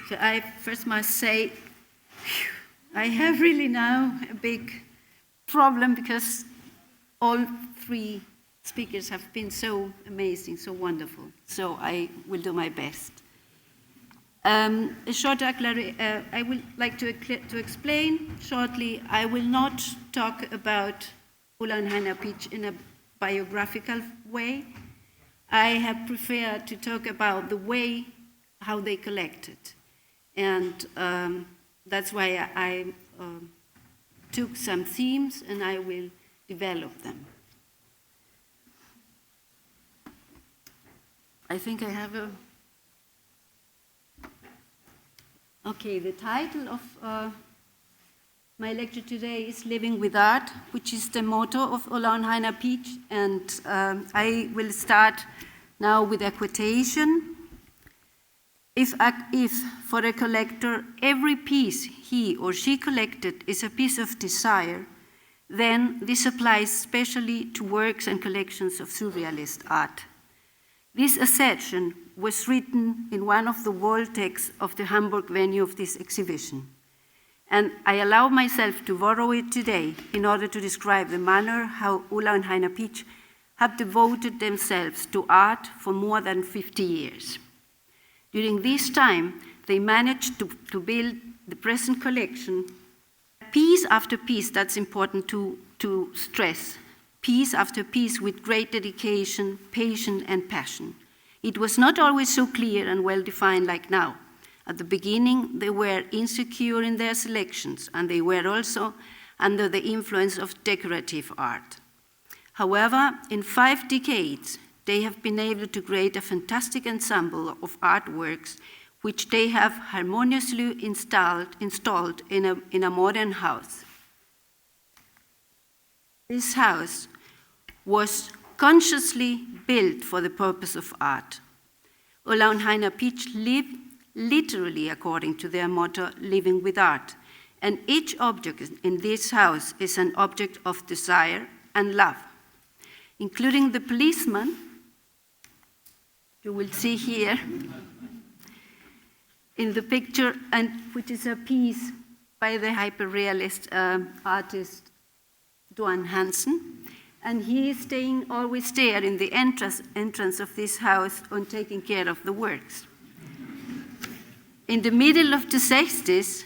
So I first must say, I have really now a big problem because all three speakers have been so amazing, so wonderful. So I will do my best. A short I would like to explain shortly. I will not talk about Ulla and Heiner Pietzsch in a biographical way. I have preferred to talk about the way how they collected. And that's why I took some themes and I will develop them. I think I have a... Okay, the title of my lecture today is Living with Art, which is the motto of Ulla and Heiner Pietzsch. And I will start now with a quotation. If for a collector every piece he or she collected is a piece of desire, then this applies especially to works and collections of surrealist art. This assertion was written in one of the wall texts of the Hamburg venue of this exhibition, and I allow myself to borrow it today in order to describe the manner how Ulla and Heiner Pietzsch have devoted themselves to art for more than 50 years. During this time, they managed to build the present collection, piece after piece. That's important to stress, piece after piece with great dedication, patience, and passion. It was not always so clear and well-defined like now. At the beginning, they were insecure in their selections, and they were also under the influence of decorative art. However, in 5 decades, they have been able to create a fantastic ensemble of artworks which they have harmoniously installed in a modern house. This house was consciously built for the purpose of art. Ulla and Heiner Pietzsch live literally according to their motto, living with art, and each object in this house is an object of desire and love, including the policeman, you will see here in the picture, and which is a piece by the hyperrealist artist Duan Hansen. And he is staying always there in the entrance of this house on taking care of the works. In the middle of the 60s,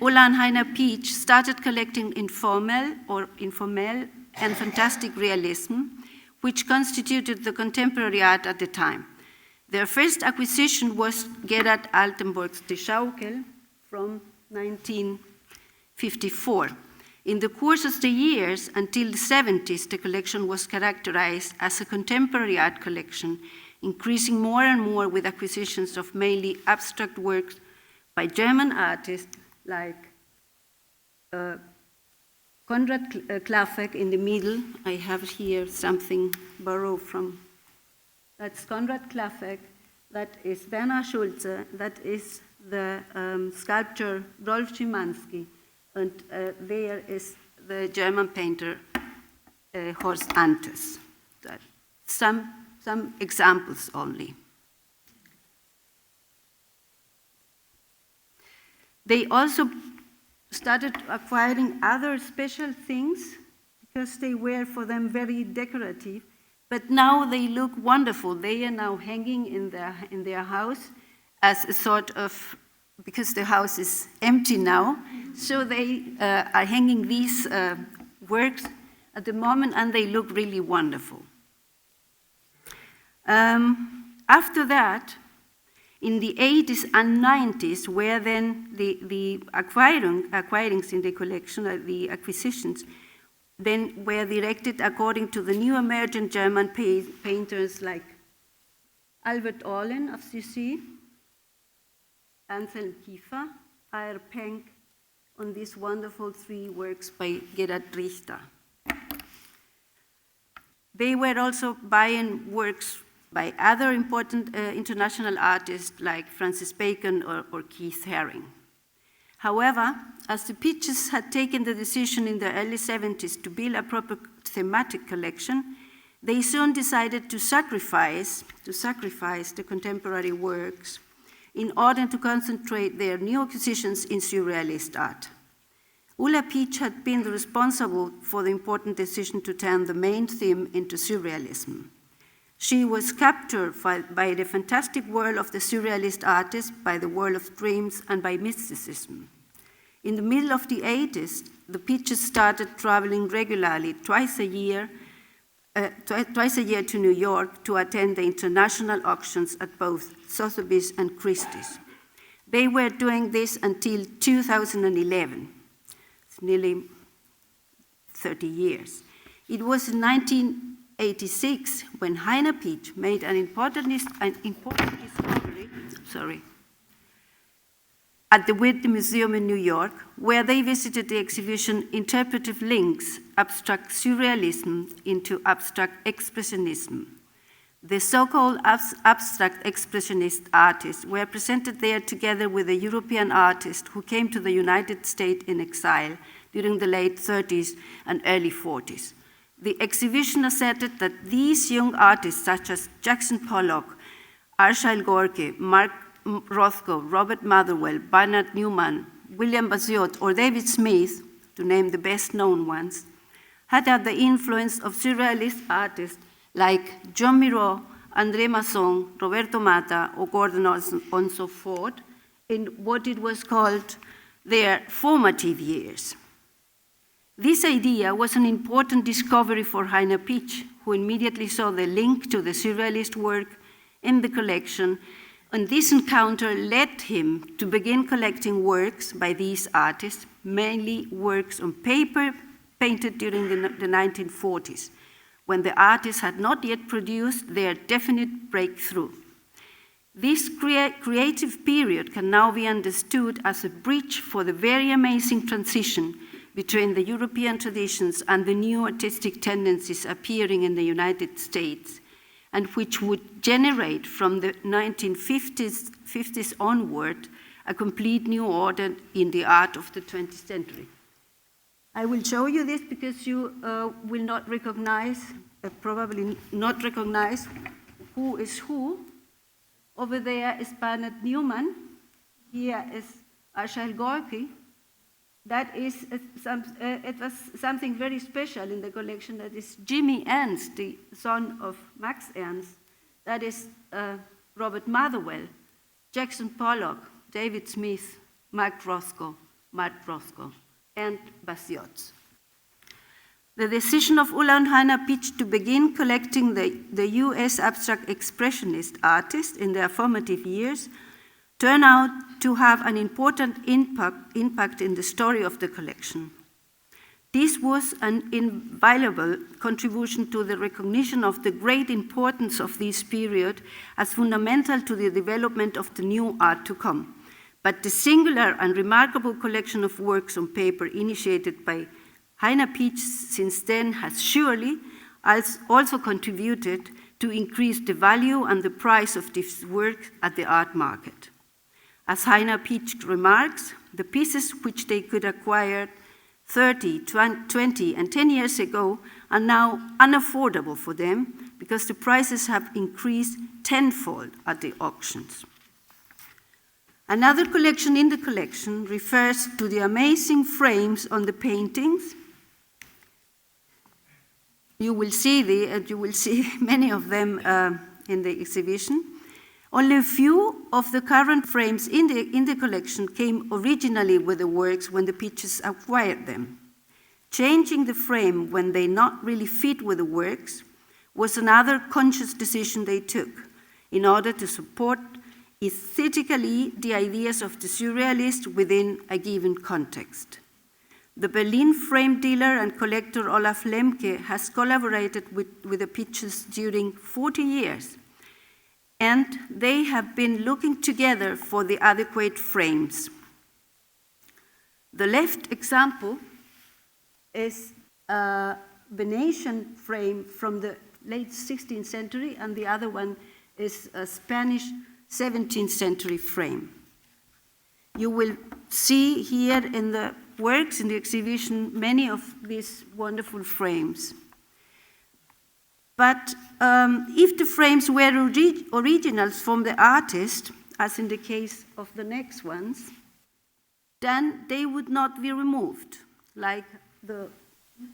Ulla and Heiner Pietzsch started collecting informal and fantastic realism, which constituted the contemporary art at the time. Their first acquisition was Gerhard Altenburg's De Schaukel from 1954. In the course of the years until the 70s, the collection was characterized as a contemporary art collection, increasing more and more with acquisitions of mainly abstract works by German artists like Konrad Klaffek in the middle. I have here something borrowed from, that's Konrad Klaffek, that is Bernhard Schulze, that is the sculptor Rolf Szymanski, and there is the German painter Horst Antes. Some examples only. They also started acquiring other special things because they were for them very decorative, but now they look wonderful. They are now hanging in their house as a sort of, because the house is empty now, so they are hanging these works at the moment, and they look really wonderful. After that, in the 80s and 90s, where then the acquirings in the collection, the acquisitions, then were directed according to the new emergent German painters like Albert Orlen of Assisi, Anselm Kiefer, A.R. Penck, on these wonderful 3 works by Gerhard Richter. They were also buying works by other important international artists like Francis Bacon or Keith Haring. However, as the Pietzsch'es had taken the decision in the early 70s to build a proper thematic collection, they soon decided to sacrifice the contemporary works in order to concentrate their new acquisitions in surrealist art. Ulla Pietzsch had been responsible for the important decision to turn the main theme into surrealism. She was captured by the fantastic world of the surrealist artist, by the world of dreams, and by mysticism. In the middle of the 80s, the Pietzsch'es started traveling regularly, twice a year to New York to attend the international auctions at both Sotheby's and Christie's. They were doing this until 2011. It's nearly 30 years. It was in 1986 when Heiner Pietzsch made an important discovery, at the Whitney Museum in New York, where they visited the exhibition Interpretive Links, Abstract Surrealism into Abstract Expressionism. The so-called abstract expressionist artists were presented there together with a European artist who came to the United States in exile during the late 30s and early 40s. The exhibition asserted that these young artists, such as Jackson Pollock, Arshile Gorky, Mark Rothko, Robert Motherwell, Bernard Newman, William Baziot, or David Smith, to name the best-known ones, had had the influence of surrealist artists like John Miro, André Masson, Roberto Mata, or Gordon Onslow Ford in what it was called their formative years. This idea was an important discovery for Heiner Pietzsch, who immediately saw the link to the surrealist work in the collection, and this encounter led him to begin collecting works by these artists, mainly works on paper painted during the 1940s, when the artists had not yet produced their definite breakthrough. This creative period can now be understood as a bridge for the very amazing transition between the European traditions and the new artistic tendencies appearing in the United States, and which would generate from the 1950s onward a complete new order in the art of the 20th century. I will show you this because you will not recognize, probably not recognize who is who. Over there is Bernard Newman. Here is Arshile Gorky. That is, it was something very special in the collection. That is Jimmy Ernst, the son of Max Ernst. That is Robert Motherwell, Jackson Pollock, David Smith, Mark Rothko, Matt Rothko, and Baziot. The decision of Ulla and Heiner Pietzsch to begin collecting the US abstract expressionist artists in their formative years turned out to have an important impact in the story of the collection. This was an invaluable contribution to the recognition of the great importance of this period as fundamental to the development of the new art to come. But the singular and remarkable collection of works on paper initiated by Heiner Pietzsch since then has surely also contributed to increase the value and the price of this work at the art market. As Heiner Pietzsch remarks, the pieces which they could acquire 30, 20, and 10 years ago are now unaffordable for them because the prices have increased tenfold at the auctions. Another collection in the collection refers to the amazing frames on the paintings. You will see many of them in the exhibition. Only a few of the current frames in the collection came originally with the works when the Pietzsch'es acquired them. Changing the frame when they not really fit with the works was another conscious decision they took in order to support aesthetically the ideas of the surrealist within a given context. The Berlin frame dealer and collector Olaf Lemke has collaborated with the Pietzsch'es during 40 years, and they have been looking together for the adequate frames. The left example is a Venetian frame from the late 16th century, and the other one is a Spanish 17th century frame. You will see here in the works in the exhibition many of these wonderful frames. But if the frames were originals from the artist, as in the case of the next ones, then they would not be removed. Like the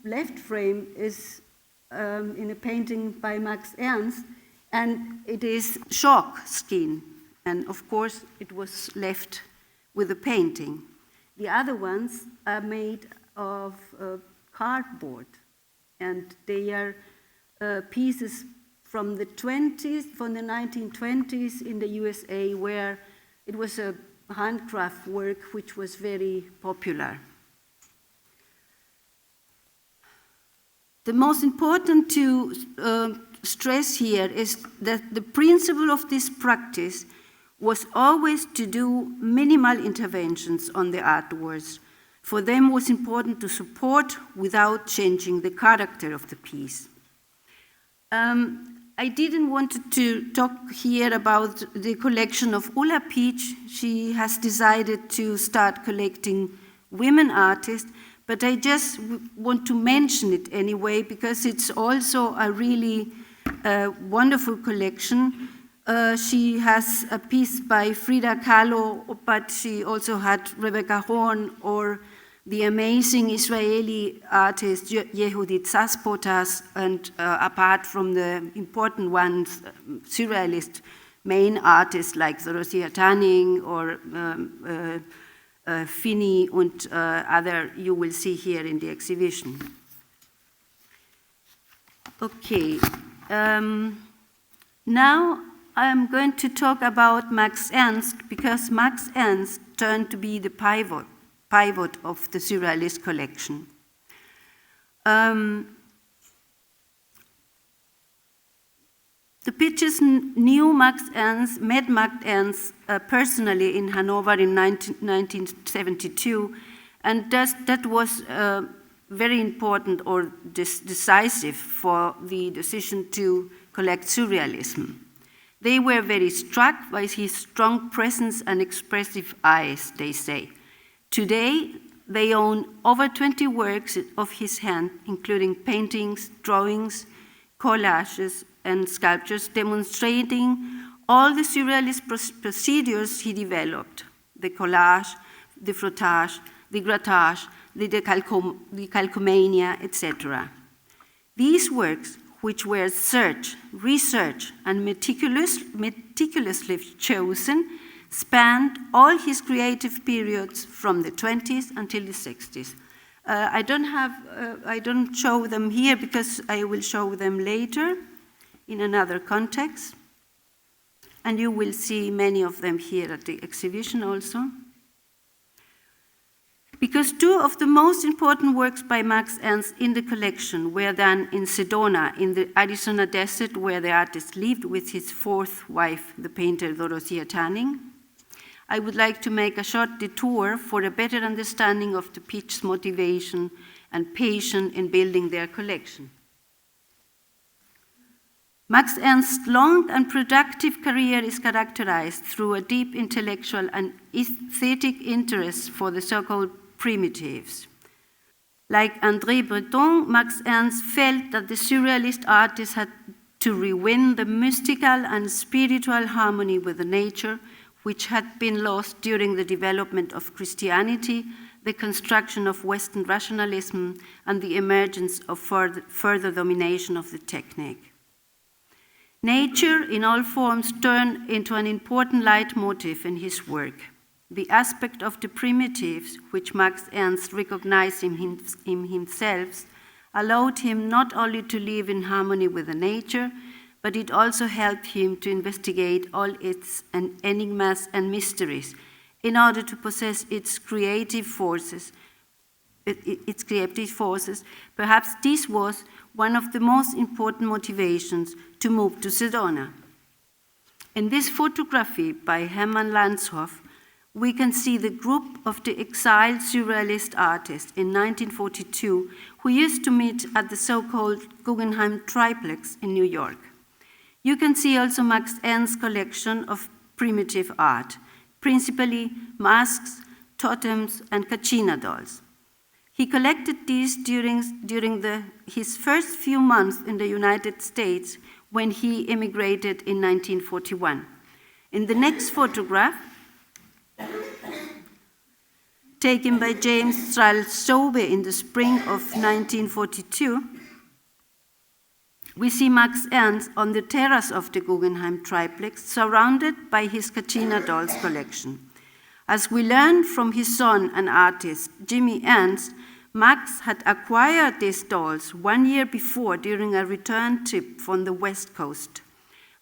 left frame is in a painting by Max Ernst, and it is chalk skin. And of course, it was left with the painting. The other ones are made of cardboard, and they are pieces from the 1920s in the USA, where it was a handcraft work which was very popular. The most important to stress here is that the principle of this practice was always to do minimal interventions on the artworks. For them, it was important to support without changing the character of the piece. I didn't want to talk here about the collection of Ulla Pietzsch. She has decided to start collecting women artists, but I just want to mention it anyway because it's also a really wonderful collection. She has a piece by Frida Kahlo, but she also had Rebecca Horn or the amazing Israeli artist Yehudit Saspotas, and apart from the important ones, surrealist main artists like Dorothea Tanning or Finney and other you will see here in the exhibition. Okay, now I'm going to talk about Max Ernst because Max Ernst turned to be the pivot of the surrealist collection. The Pietzsch'es knew Max Ernst, met Max Ernst personally in Hanover in 1972, and that was very important or decisive for the decision to collect surrealism. They were very struck by his strong presence and expressive eyes, they say. Today, they own over 20 works of his hand, including paintings, drawings, collages, and sculptures demonstrating all the surrealist procedures he developed: the collage, the frottage, the grattage, the decalcomania, etc. These works, which were searched, researched, and meticulously chosen, spanned all his creative periods from the 20s until the 60s. I don't show them here because I will show them later in another context. And you will see many of them here at the exhibition also. Because two of the most important works by Max Ernst in the collection were done in Sedona, in the Arizona desert, where the artist lived with his fourth wife, the painter Dorothea Tanning. I would like to make a short detour for a better understanding of the Pietzsch's motivation and passion in building their collection. Max Ernst's long and productive career is characterized through a deep intellectual and aesthetic interest for the so-called primitives. Like André Breton, Max Ernst felt that the surrealist artist had to re-win the mystical and spiritual harmony with the nature, which had been lost during the development of Christianity, the construction of Western rationalism, and the emergence of further domination of the technique. Nature in all forms turned into an important leitmotif in his work. The aspect of the primitives, which Max Ernst recognized in himself, allowed him not only to live in harmony with the nature, but it also helped him to investigate all its enigmas and mysteries in order to possess its creative forces. Perhaps this was one of the most important motivations to move to Sedona. In this photography by Hermann Landshoff, we can see the group of the exiled surrealist artists in 1942 who used to meet at the so-called Guggenheim Triplex in New York. You can see also Max Ernst's collection of primitive art, principally masks, totems, and Kachina dolls. He collected these during his first few months in the United States when he immigrated in 1941. In the next photograph, taken by James Strauss-Sobe in the spring of 1942, we see Max Ernst on the terrace of the Guggenheim triplex, surrounded by his Kachina dolls collection. As we learned from his son and artist, Jimmy Ernst, Max had acquired these dolls 1 year before during a return trip from the West Coast.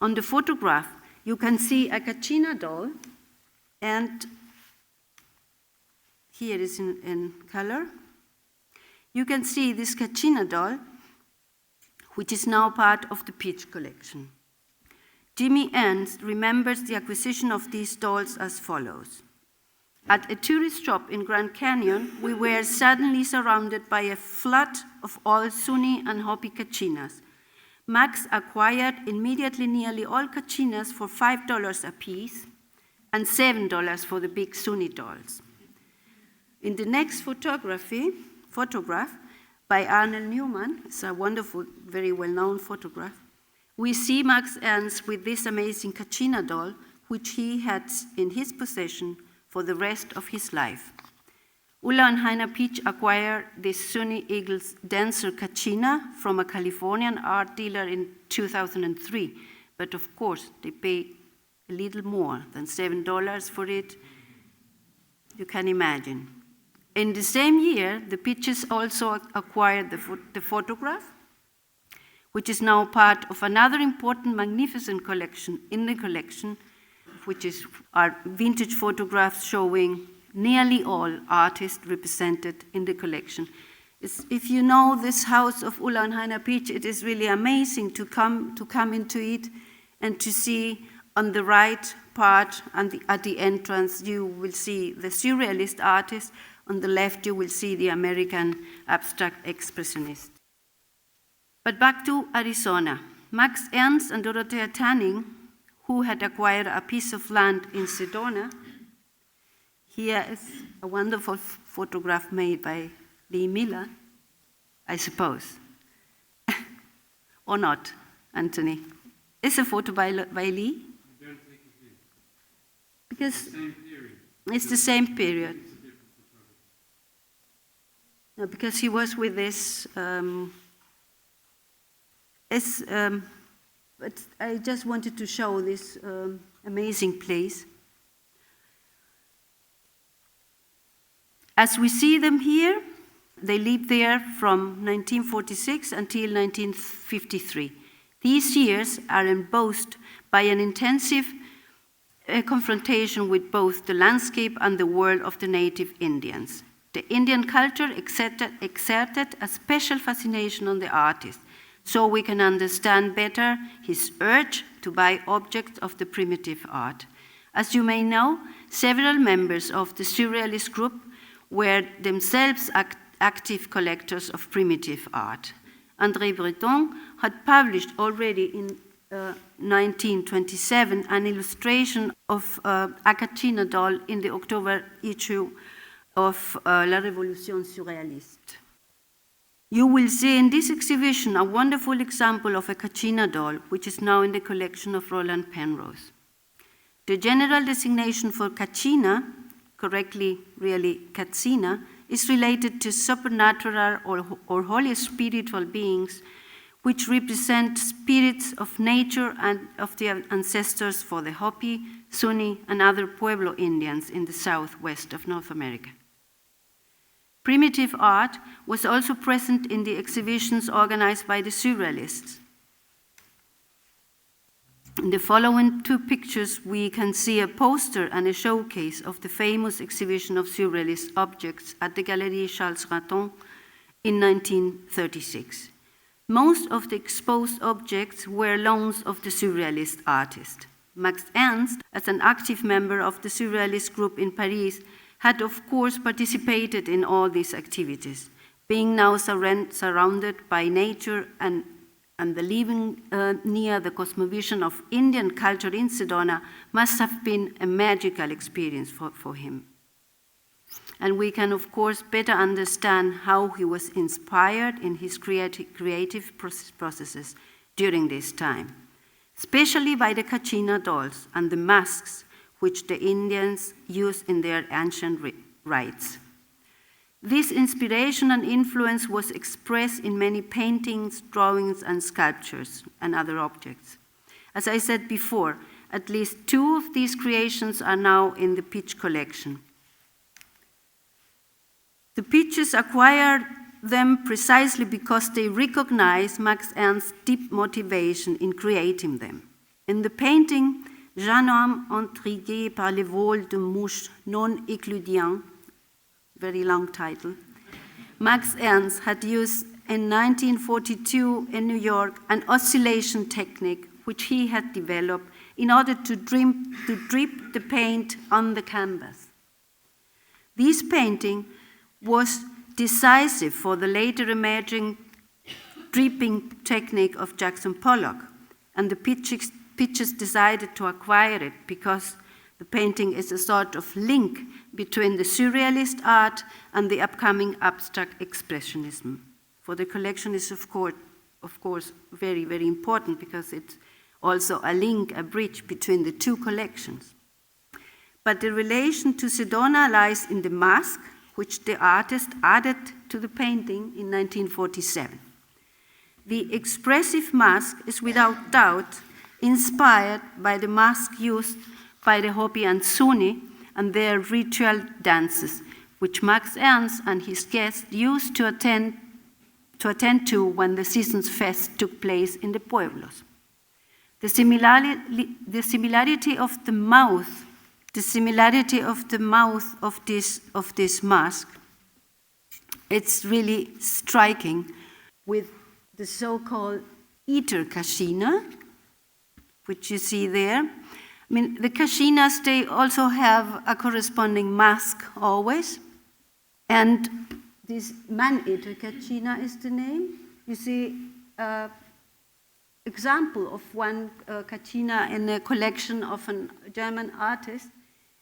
On the photograph, you can see a Kachina doll, and here it is in color. You can see this Kachina doll, which is now part of the Pietzsch collection. Jimmy Ernst remembers the acquisition of these dolls as follows. At a tourist shop in Grand Canyon, we were suddenly surrounded by a flood of all Sunni and Hopi Kachinas. Max acquired immediately nearly all Kachinas for $5 apiece and $7 for the big Sunni dolls. In the next photograph by Arnold Newman, it's a wonderful, very well-known photograph, we see Max Ernst with this amazing Kachina doll, which he had in his possession for the rest of his life. Ulla and Heiner Pietzsch acquired this Sunni Eagles dancer Kachina from a Californian art dealer in 2003, but of course they paid a little more than $7 for it. You can imagine. In the same year, the Pietzsch'es also acquired the photograph, which is now part of another important, magnificent collection in the collection, which is our vintage photographs showing nearly all artists represented in the collection. If you know this house of Ulla and Heiner Pietzsch, it is really amazing to come into it and to see on the right part and at the entrance you will see the surrealist artist. On the left you will see the American abstract expressionist. But back to Arizona. Max Ernst and Dorothea Tanning, who had acquired a piece of land in Sedona. Here is a wonderful photograph made by Lee Miller, I suppose. Or not, Anthony? It's a photo by Lee? I don't think it is. Because It's the same period. it's the same period. No, because he was with this, but I just wanted to show this amazing place. As we see them here, they lived there from 1946 until 1953. These years are embossed by an intensive confrontation with both the landscape and the world of the native Indians. The Indian culture exerted a special fascination on the artist, so we can understand better his urge to buy objects of the primitive art. As you may know, several members of the surrealist group were themselves active collectors of primitive art. André Breton had published already in 1927 an illustration of a Kachina doll in the October issue of La Révolution Surréaliste. You will see in this exhibition a wonderful example of a Kachina doll, which is now in the collection of Roland Penrose. The general designation for Kachina, correctly really Katsina, is related to supernatural or holy spiritual beings which represent spirits of nature and of the ancestors for the Hopi, Sunni, and other Pueblo Indians in the southwest of North America. Primitive art was also present in the exhibitions organized by the surrealists. In the following two pictures, we can see a poster and a showcase of the famous exhibition of surrealist objects at the Galerie Charles Raton in 1936. Most of the exposed objects were loans of the surrealist artist. Max Ernst, as an active member of the surrealist group in Paris, had of course participated in all these activities. Being now surrounded by nature and the living near the cosmovision of Indian culture in Sedona must have been a magical experience for him. And we can, of course, better understand how he was inspired in his creative processes during this time. especially by the Kachina dolls and the masks which the Indians used in their ancient rites. This inspiration and influence was expressed in many paintings, drawings, and sculptures and other objects. As I said before, at least 2 of these creations are now in the Pietzsch collection. The Pietzsch'es acquired them precisely because they recognize Max Ernst's deep motivation in creating them. In the painting, Jeune homme intrigué par les vols de mouches non écludien, very long title, Max Ernst had used in 1942 in New York an oscillation technique which he had developed in order to drip the paint on the canvas. This painting was decisive for the later emerging dripping technique of Jackson Pollock, and the Pietzsch'es decided to acquire it because the painting is a sort of link between the surrealist art and the upcoming abstract expressionism. For the collection is of course, very, very important because it's also a link, a bridge between the 2 collections. But the relation to Sedona lies in the mask, which the artist added to the painting in 1947. The expressive mask is without doubt inspired by the mask used by the Hopi and Zuni and their ritual dances, which Max Ernst and his guests used to attend to when the season's fest took place in the pueblos. The similarity of the mouth of this mask, it's really striking with the so-called eater Kachina, which you see there. I mean, the Kachinas, they also have a corresponding mask always. And this man-eater Kachina is the name. You see example of one Kachina in a collection of a German artist.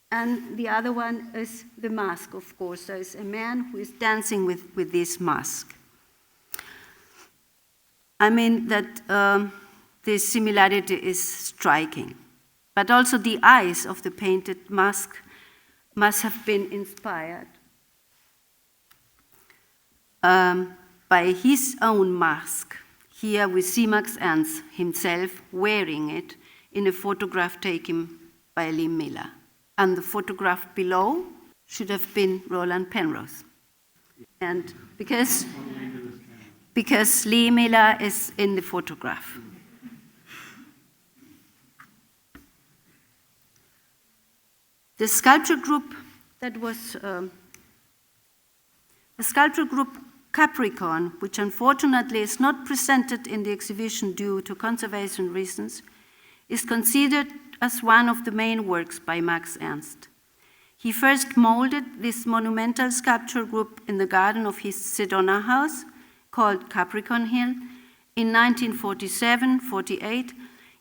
And the other one is the mask, of course. There is a man who is dancing with this mask. I mean that this similarity is striking. But also the eyes of the painted mask must have been inspired by his own mask. Here we see Max Ernst himself wearing it in a photograph taken by Lee Miller. And the photograph below should have been Roland Penrose. And because Lee Miller is in the photograph. The sculpture group Capricorn, which unfortunately is not presented in the exhibition due to conservation reasons, is considered as one of the main works by Max Ernst. He first molded this monumental sculpture group in the garden of his Sedona house, called Capricorn Hill, in 1947-48,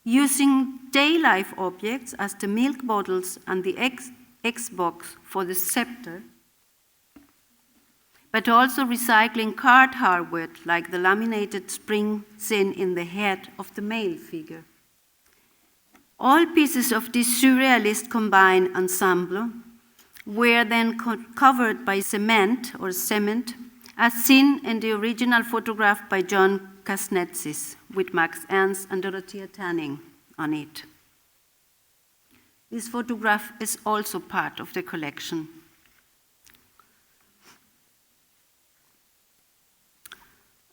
using day-life objects as the milk bottles and the X-box for the scepter, but also recycling card hardware like the laminated spring scene in the head of the male figure. All pieces of this surrealist combined ensemble were then covered by cement, as seen in the original photograph by John Kasnetsis, with Max Ernst and Dorothea Tanning on it. This photograph is also part of the collection.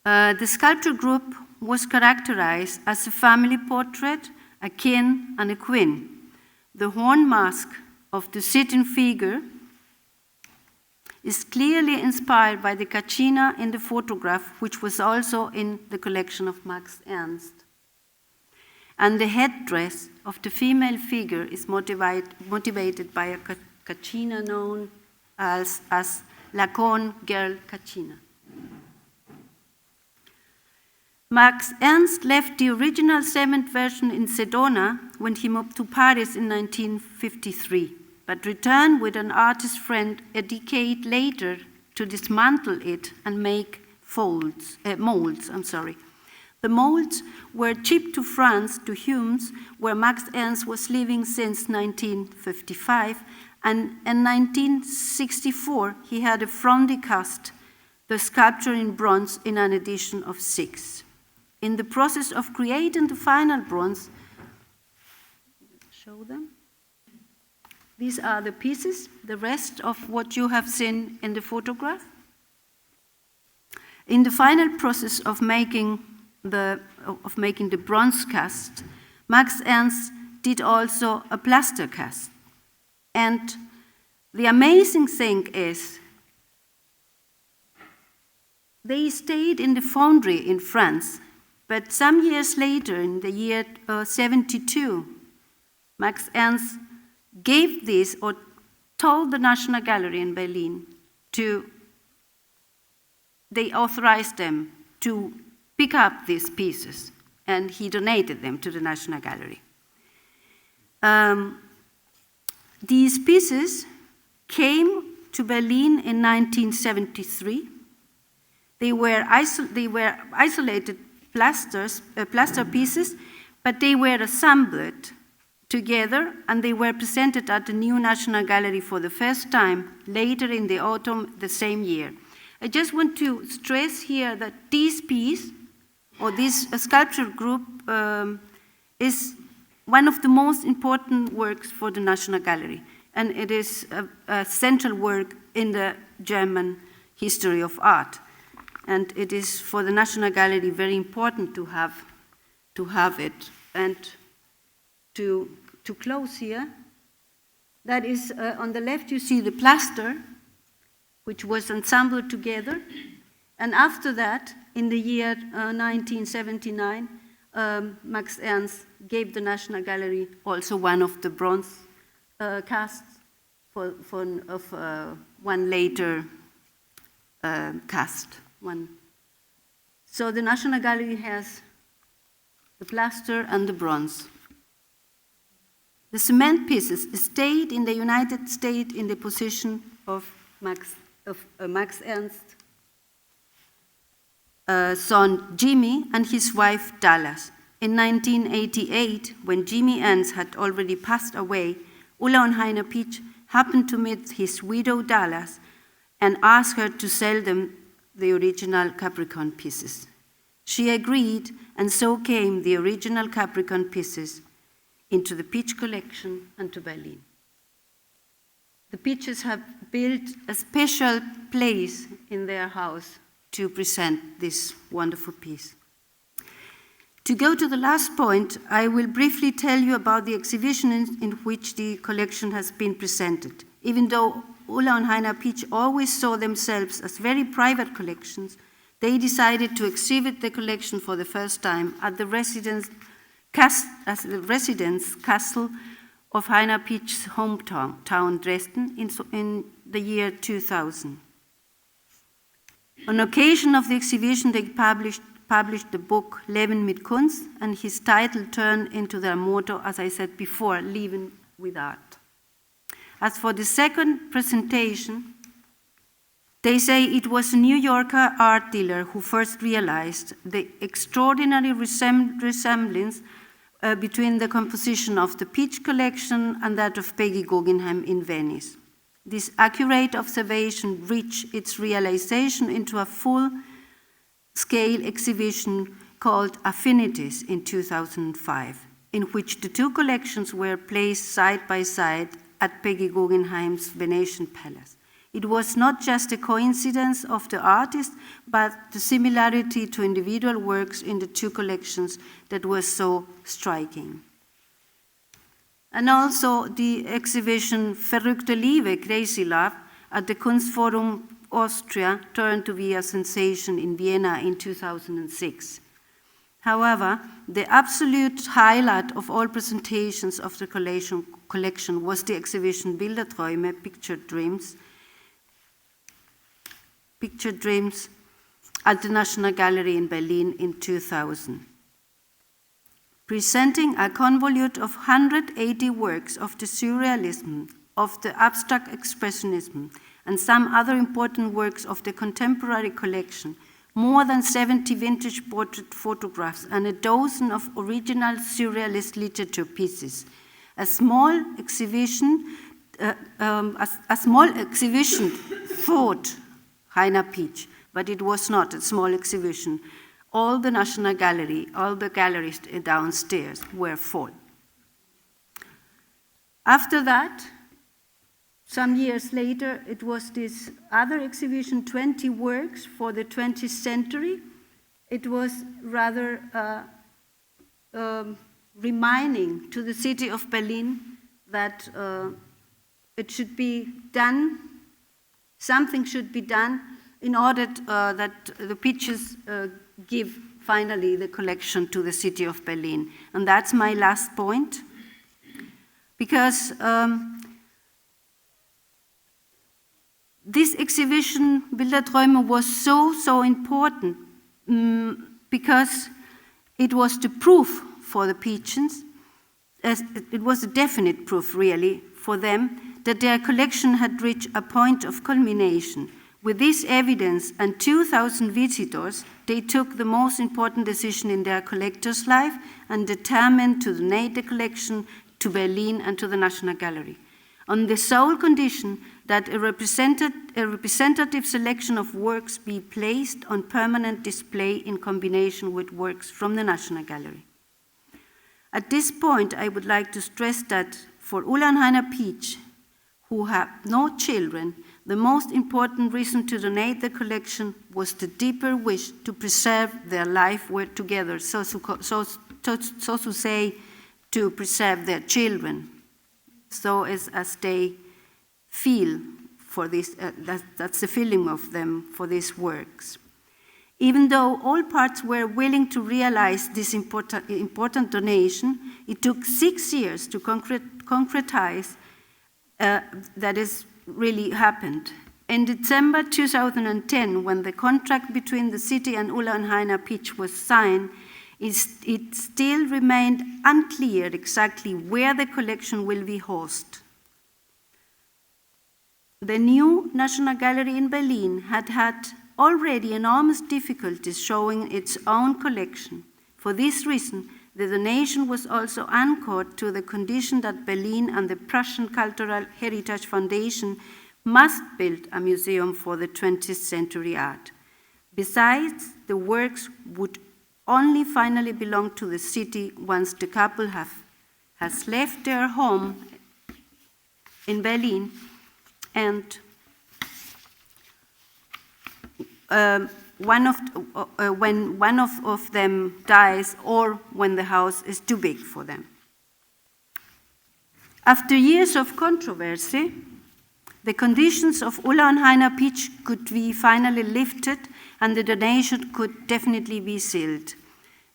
The sculpture group was characterized as a family portrait, a king and a queen. The horn mask of the sitting figure is clearly inspired by the Kachina in the photograph, which was also in the collection of Max Ernst. And the headdress of the female figure is motivated by a Kachina known as Lacan Girl Kachina. Max Ernst left the original cement version in Sedona when he moved to Paris in 1953, but returned with an artist friend a decade later to dismantle it and make molds. The molds were shipped to France, to Humes, where Max Ernst was living since 1955, and in 1964 he had a Fronde cast, the sculpture in bronze, in an edition of 6. In the process of creating the final bronze, show them. These are the pieces, the rest of what you have seen in the photograph. In the final process of making the bronze cast, Max Ernst did also a plaster cast. And the amazing thing is, they stayed in the foundry in France, but some years later, in the year 72, Max Ernst gave this, or told the National Gallery in Berlin they authorized them to pick up these pieces, and he donated them to the National Gallery. These pieces came to Berlin in 1973. They were isolated plaster pieces, but they were assembled together, and they were presented at the new National Gallery for the first time later in the autumn the same year. I just want to stress here that this piece, or this sculpture group, is one of the most important works for the National Gallery, and it is a central work in the German history of art. And it is for the National Gallery very important to have it. And to close here, that is on the left you see the plaster, which was assembled together. And after that, in the year 1979, Max Ernst gave the National Gallery also one of the bronze casts of one later cast. So the National Gallery has the plaster and the bronze. The cement pieces stayed in the United States in the possession of Max Ernst's son Jimmy and his wife Dallas. In 1988, when Jimmy Ernst had already passed away, Ulla and Heiner Pietzsch happened to meet his widow Dallas and asked her to sell them the original Capricorn pieces. She agreed, and so came the original Capricorn pieces into the Pietzsch collection and to Berlin. The Pietzsch'es have built a special place in their house to present this wonderful piece. To go to the last point, I will briefly tell you about the exhibition in which the collection has been presented. Even though Ulla and Heiner Pietzsch always saw themselves as very private collections, they decided to exhibit the collection for the first time at the residence castle of Heiner Pietzsch's hometown, Dresden, in the year 2000. On occasion of the exhibition, they published the book Leben mit Kunst, and his title turned into their motto, as I said before, Leben with Art. As for the second presentation, they say it was a New Yorker art dealer who first realized the extraordinary resemblance between the composition of the Pietzsch collection and that of Peggy Guggenheim in Venice. This accurate observation reached its realization into a full-scale exhibition called Affinities in 2005, in which the two collections were placed side by side at Peggy Guggenheim's Venetian Palace. It was not just a coincidence of the artist, but the similarity to individual works in the two collections that was so striking. And also the exhibition Verrückte Liebe, Crazy Love, at the Kunstforum Austria turned to be a sensation in Vienna in 2006. However, the absolute highlight of all presentations of the collection was the exhibition Bilderträume, Picture Dreams at the National Gallery in Berlin in 2000. Presenting a convolute of 180 works of the surrealism, of the abstract expressionism, and some other important works of the contemporary collection, more than 70 vintage portrait photographs, and a dozen of original surrealist literature pieces. A small exhibition thought Heiner Pietzsch, but it was not a small exhibition. All the National Gallery, all the galleries downstairs were full. After that, some years later, it was this other exhibition, 20 works for the 20th century. It was rather reminding to the city of Berlin that it should be done, something should be done in order that the Pietzsch'es give finally the collection to the city of Berlin. And that's my last point, because this exhibition, Bilderträume, was so important because it was the proof for the Pietzsch'es, it was a definite proof really for them that their collection had reached a point of culmination. With this evidence and 2,000 visitors, they took the most important decision in their collector's life and determined to donate the collection to Berlin and to the National Gallery, on the sole condition that a representative selection of works be placed on permanent display in combination with works from the National Gallery. At this point, I would like to stress that for Ulla and Heiner Pietzsch, who have no children, the most important reason to donate the collection was the deeper wish to preserve their life work together, so to say, to preserve their children, so as they feel for this, that's the feeling of them for these works. Even though all parts were willing to realize this important donation, it took 6 years to concretize that is really happened. In December 2010, when the contract between the city and Ulla and Heiner Pietzsch was signed, it still remained unclear exactly where the collection will be hosted. The new National Gallery in Berlin had already enormous difficulties showing its own collection. For this reason, the donation was also anchored to the condition that Berlin and the Prussian Cultural Heritage Foundation must build a museum for the 20th century art. Besides, the works would only finally belong to the city once the couple has left their home in Berlin and when one of them dies or when the house is too big for them. After years of controversy, the conditions of Ulla and Heiner Pietzsch could be finally lifted and the donation could definitely be sealed.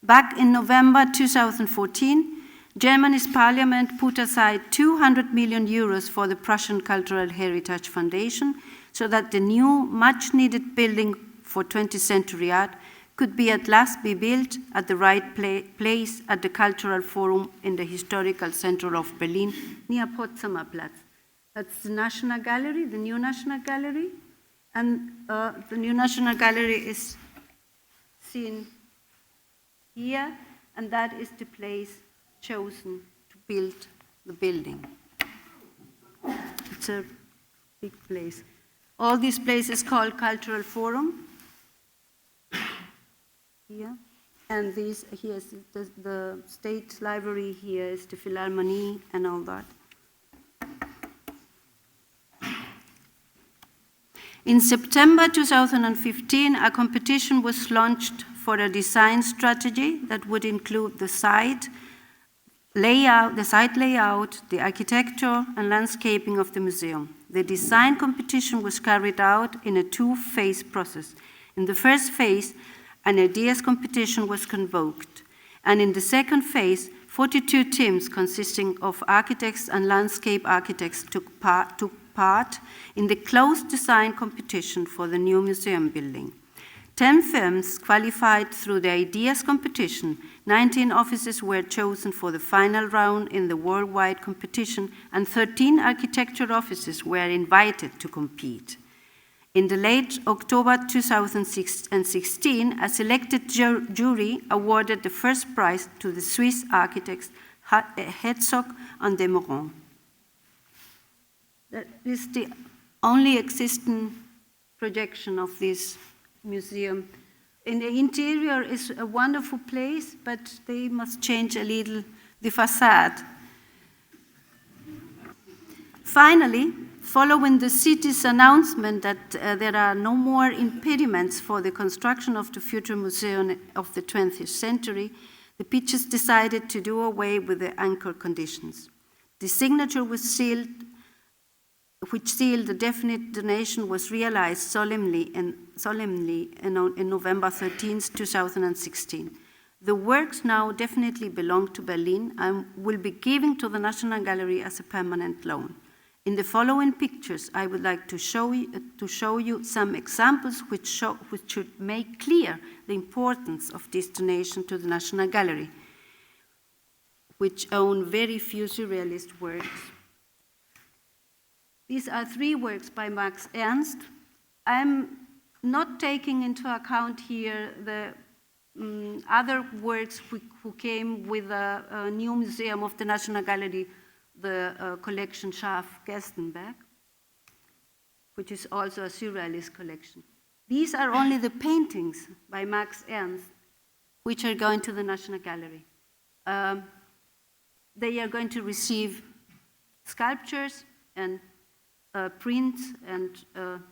Back in November 2014, Germany's parliament put aside 200 million euros for the Prussian Cultural Heritage Foundation so that the new, much-needed building for 20th century art could be at last be built at the right place at the Cultural Forum in the historical center of Berlin, near Potsdamer Platz. That's the National Gallery, the new National Gallery, and the new National Gallery is seen here, and that is the place chosen to build the building. It's a big place. All these places called Cultural Forum. Here, and here is the State Library, here is the Philharmonie and all that. In September 2015, a competition was launched for a design strategy that would include the site layout, the architecture and landscaping of the museum. The design competition was carried out in a two-phase process. In the first phase, an ideas competition was convoked, and in the second phase, 42 teams consisting of architects and landscape architects took part in the closed design competition for the new museum building. 10 firms qualified through the ideas competition, 19 offices were chosen for the final round in the worldwide competition, and 13 architecture offices were invited to compete. In the late October 2016, a selected jury awarded the first prize to the Swiss architects Herzog and de Meuron. That is the only existing projection of this museum. In the interior is a wonderful place, but they must change a little the facade. Finally, following the city's announcement that there are no more impediments for the construction of the future museum of the 20th century, the Pietzsch'es decided to do away with the anchor conditions. The signature was sealed, which sealed the definite donation, was realized solemnly in November 13, 2016. The works now definitely belong to Berlin and will be given to the National Gallery as a permanent loan. In the following pictures, I would like to show you some examples which should make clear the importance of this donation to the National Gallery, which own very few surrealist works. These are 3 works by Max Ernst. I'm not taking into account here the other works who came with a new museum of the National Gallery, the collection Scharf-Gerstenberg, which is also a surrealist collection. These are only the paintings by Max Ernst, which are going to the National Gallery. They are going to receive sculptures and prints and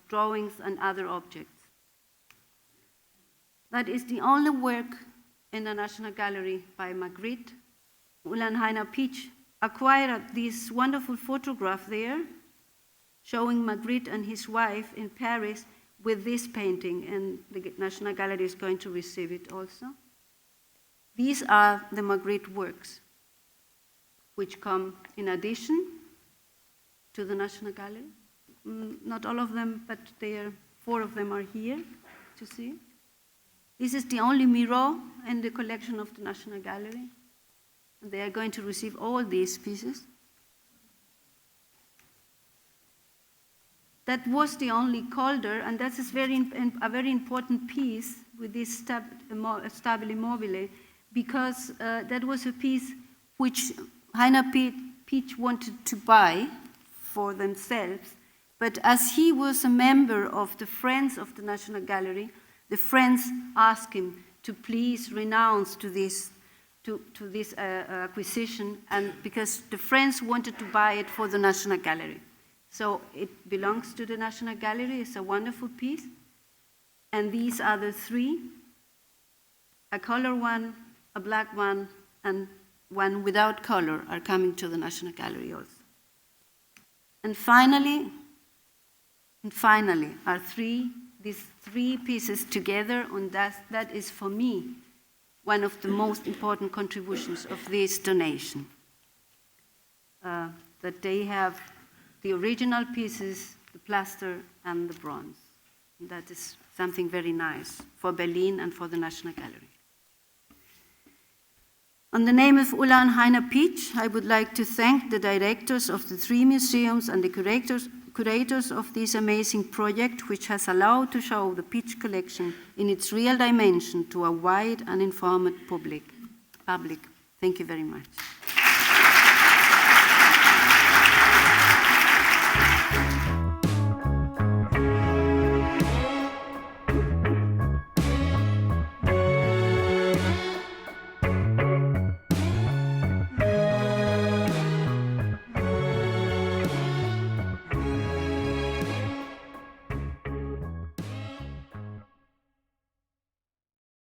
drawings and other objects. That is the only work in the National Gallery by Magritte. Ulla and Heiner Pietzsch acquired this wonderful photograph there, showing Magritte and his wife in Paris with this painting, and the National Gallery is going to receive it also. These are the Magritte works, which come in addition to the National Gallery. Not all of them, but 4 of them are here to see. This is the only mirror in the collection of the National Gallery. And they are going to receive all these pieces. That was the only Calder, and that is a very important piece with this Stabile Mobile, because that was a piece which Heiner Pietzsch wanted to buy for themselves, but as he was a member of the Friends of the National Gallery, the Friends asked him to please renounce to this acquisition, and because the Friends wanted to buy it for the National Gallery. So it belongs to the National Gallery. It's a wonderful piece. And these are the 3, a color one, a black one, and one without color are coming to the National Gallery also. And finally are these 3 pieces together, and that is for me one of the most important contributions of this donation. That they have the original pieces, the plaster and the bronze. And that is something very nice for Berlin and for the National Gallery. On the name of Ulla and Heiner Pietzsch, I would like to thank the directors of the 3 museums and the curators of this amazing project, which has allowed to show the Pietzsch collection in its real dimension to a wide and informed public. Thank you very much.